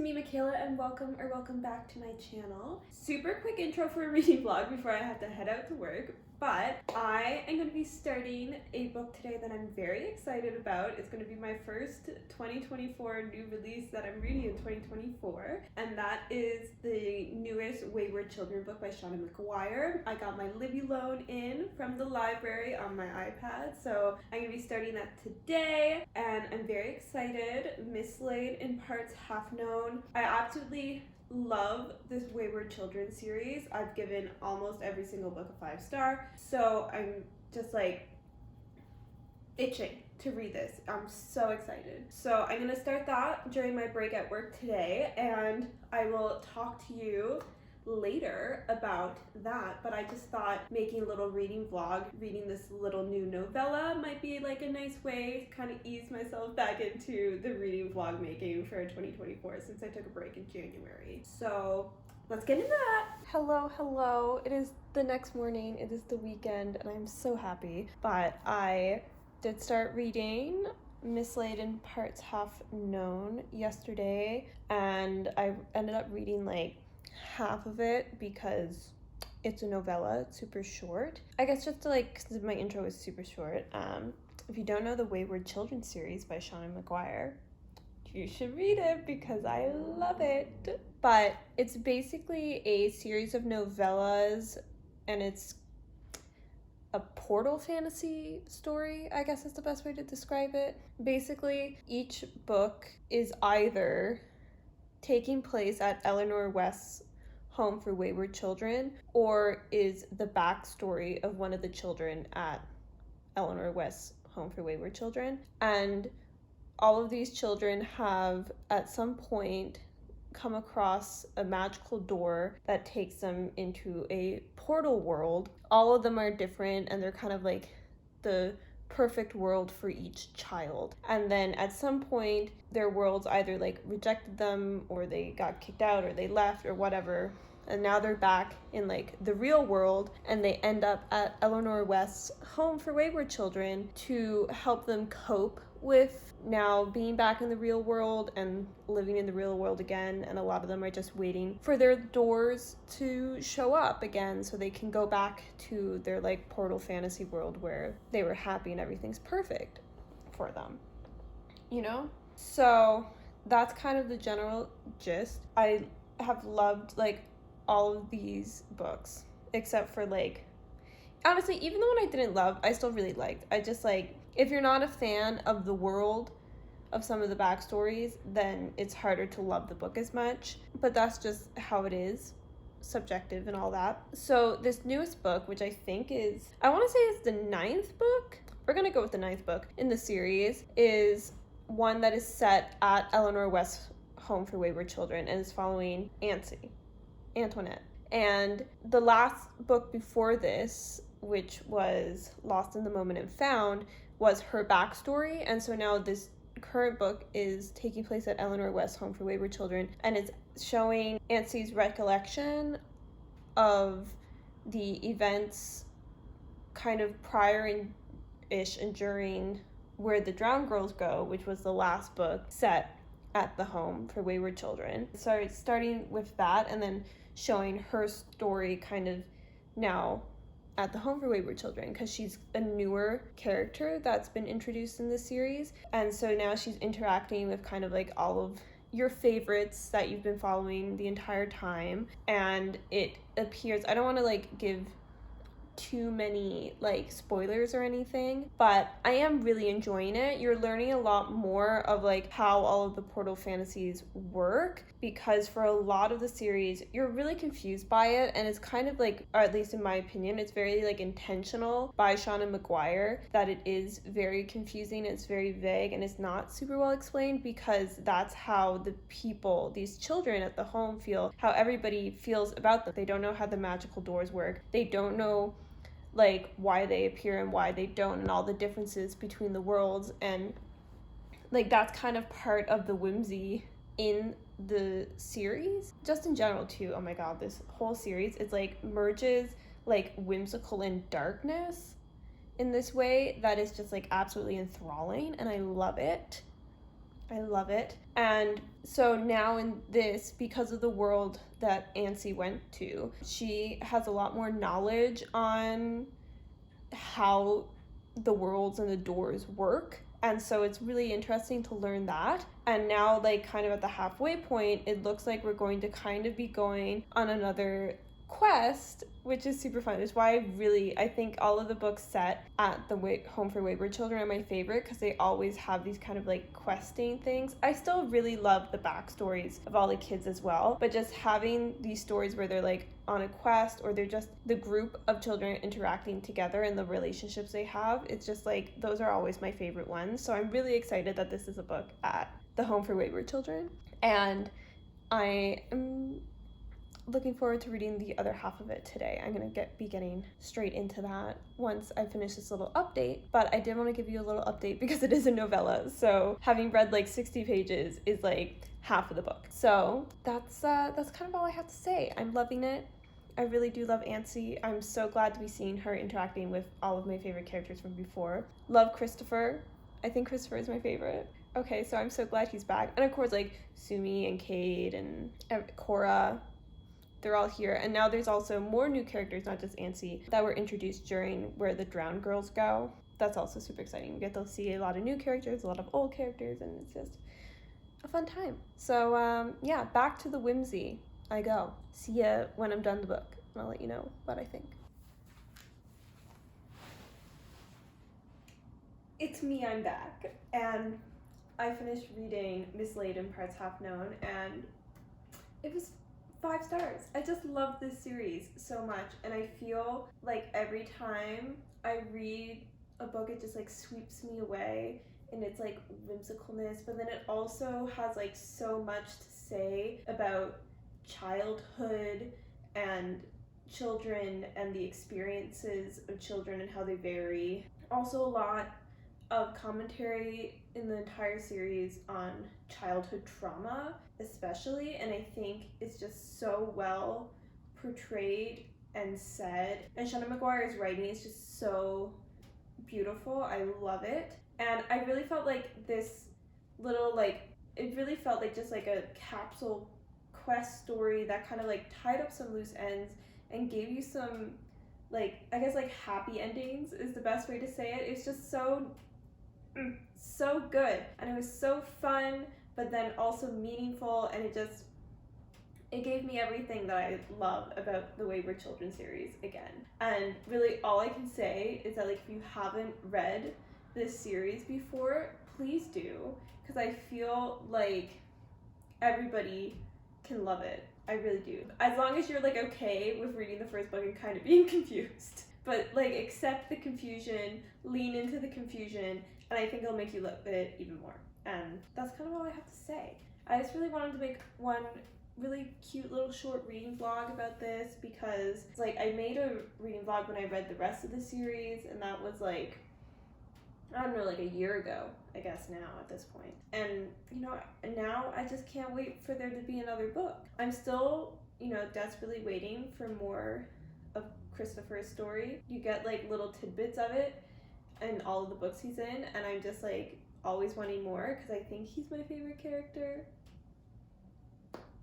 me, Michaela, and welcome back to my channel. Super quick intro for a reading vlog before I have to head out to work, but I am going to be starting a book today that I'm very excited about. It's going to be my first 2024 new release that I'm reading in 2024, and that is the newest Wayward Children book by Seanan McGuire. I got my Libby loan in from the library on my iPad, so I'm going to be starting that today, and I'm very excited. Mislaid In Parts Half-Known. I absolutely love this Wayward Children series. I've given almost every single book a 5-star, so I'm just like itching to read this. I'm so excited. So I'm gonna start that during my break at work today, and I will talk to you later about that. But I just thought making a little reading vlog, reading this little new novella, might be like a nice way to kind of ease myself back into the reading vlog making for 2024 since I took a break in January. So let's get into that. Hello. It is the next morning. It is the weekend, and I'm so happy. But I did start reading Mislaid In Parts Half-Known yesterday, and I ended up reading like half of it because it's a novella. It's super short. I guess just to because my intro is super short, if you don't know the Wayward Children series by Seanan McGuire, you should read it because I love it. But it's basically a series of novellas, and it's a portal fantasy story, I guess is the best way to describe it. Basically, each book is either taking place at Eleanor West's home for wayward children, or is the backstory of one of the children at Eleanor West's home for wayward children. And all of these children have at some point come across a magical door that takes them into a portal world. All of them are different, and they're kind of like the perfect world for each child. And then at some point their worlds either like rejected them, or they got kicked out, or they left, or whatever, and now they're back in like the real world, and they end up at Eleanor West's home for wayward children to help them cope with now being back in the real world and living in the real world again. And a lot of them are just waiting for their doors to show up again so they can go back to their like portal fantasy world where they were happy and everything's perfect for them, you know? So that's kind of the general gist. I have loved like all of these books, except for like, honestly, even the one I didn't love, I still really liked. I just like, if you're not a fan of the world of some of the backstories, then it's harder to love the book as much. But that's just how it is, subjective and all that. So this newest book, which I think is, I want to say it's the 9th book, we're gonna go with the 9th book in the series, is one that is set at Eleanor West's home for wayward children and is following Antoinette. And the last book before this, which was Lost in the Moment and Found, was her backstory. And so now this current book is taking place at Eleanor West's home for wayward children, and it's showing Auntie's recollection of the events kind of prior-ish and during Where the Drowned Girls Go, which was the last book set at the home for wayward children. So it's starting with that and then showing her story kind of now at the home for wayward children, because she's a newer character that's been introduced in this series. And so now she's interacting with kind of like all of your favorites that you've been following the entire time. And it appears, I don't want to like give too many like spoilers or anything, but I am really enjoying it. You're learning a lot more of like how all of the portal fantasies work, because for a lot of the series you're really confused by it, and it's kind of like, or at least in my opinion, it's very like intentional by Seanan McGuire that it is very confusing, it's very vague, and it's not super well explained, because that's how the people, these children at the home feel, how everybody feels about them. They don't know how the magical doors work, they don't know like why they appear and why they don't, and all the differences between the worlds. And like that's kind of part of the whimsy in the series, just in general too. Oh my god, this whole series, it's like merges like whimsical and darkness in this way that is just like absolutely enthralling, and I love it. I love it. And so now in this, because of the world that Ansi went to, she has a lot more knowledge on how the worlds and the doors work. And so it's really interesting to learn that. And now, like, kind of at the halfway point, it looks like we're going to kind of be going on another quest, which is super fun. It's why I think all of the books set at the Home for Wayward Children are my favorite, because they always have these kind of like questing things. I still really love the backstories of all the kids as well, but just having these stories where they're like on a quest, or they're just the group of children interacting together and the relationships they have, it's just like, those are always my favorite ones. So I'm really excited that this is a book at the Home for Wayward Children, and I am looking forward to reading the other half of it today. I'm going to be getting straight into that once I finish this little update, but I did want to give you a little update because it is a novella, so having read like 60 pages is like half of the book. So that's kind of all I have to say. I'm loving it. I really do love Ansi. I'm so glad to be seeing her interacting with all of my favorite characters from before. Love Christopher. I think Christopher is my favorite. Okay, so I'm so glad he's back. And of course, like Sumi and Cade and Cora, they're all here. And now there's also more new characters, not just Ansi, that were introduced during Where the Drowned Girls Go. That's also super exciting. We get to see a lot of new characters, a lot of old characters, and it's just a fun time. So yeah, back to the whimsy I go. See ya when I'm done the book, and I'll let you know what I think. It's me, I'm back, and I finished reading Mislaid In Parts Half-Known, and it was 5 stars. I just love this series so much, and I feel like every time I read a book, it just like sweeps me away, and it's like whimsicalness, but then it also has like so much to say about childhood and children and the experiences of children and how they vary. Also a lot of commentary in the entire series on childhood trauma especially, and I think it's just so well portrayed and said, and Seanan McGuire's writing is just so beautiful. I love it, and I really felt like this little, like, it really felt like just like a capsule quest story that kind of like tied up some loose ends and gave you some, like, I guess like happy endings is the best way to say it. It's just so good, and it was so fun, but then also meaningful, and it gave me everything that I love about the Wayward Children series again. And really all I can say is that, like, if you haven't read this series before, please do, because I feel like everybody can love it. I really do. As long as you're like okay with reading the first book and kind of being confused. But like, accept the confusion, lean into the confusion, and I think it'll make you love it even more. And that's kind of all I have to say. I just really wanted to make one really cute little short reading vlog about this, because it's like, I made a reading vlog when I read the rest of the series, and that was like, I don't know, like a year ago, I guess now at this point. And, you know, now I just can't wait for there to be another book. I'm still, you know, desperately waiting for more of Christopher's story. You get like little tidbits of it in all of the books he's in, and I'm just like always wanting more, because I think he's my favorite character.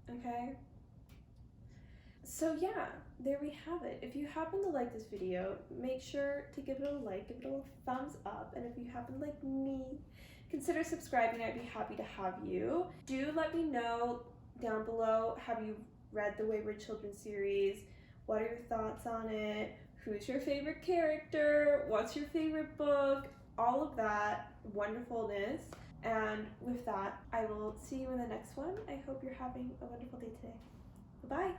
Okay? So yeah, there we have it. If you happen to like this video, make sure to give it a like, give it a little thumbs up, and if you happen to like me, consider subscribing. I'd be happy to have you. Do let me know down below, have you read the Wayward Children series? What are your thoughts on it? Who's your favorite character? What's your favorite book? All of that wonderfulness. And with that, I will see you in the next one. I hope you're having a wonderful day today. Bye-bye.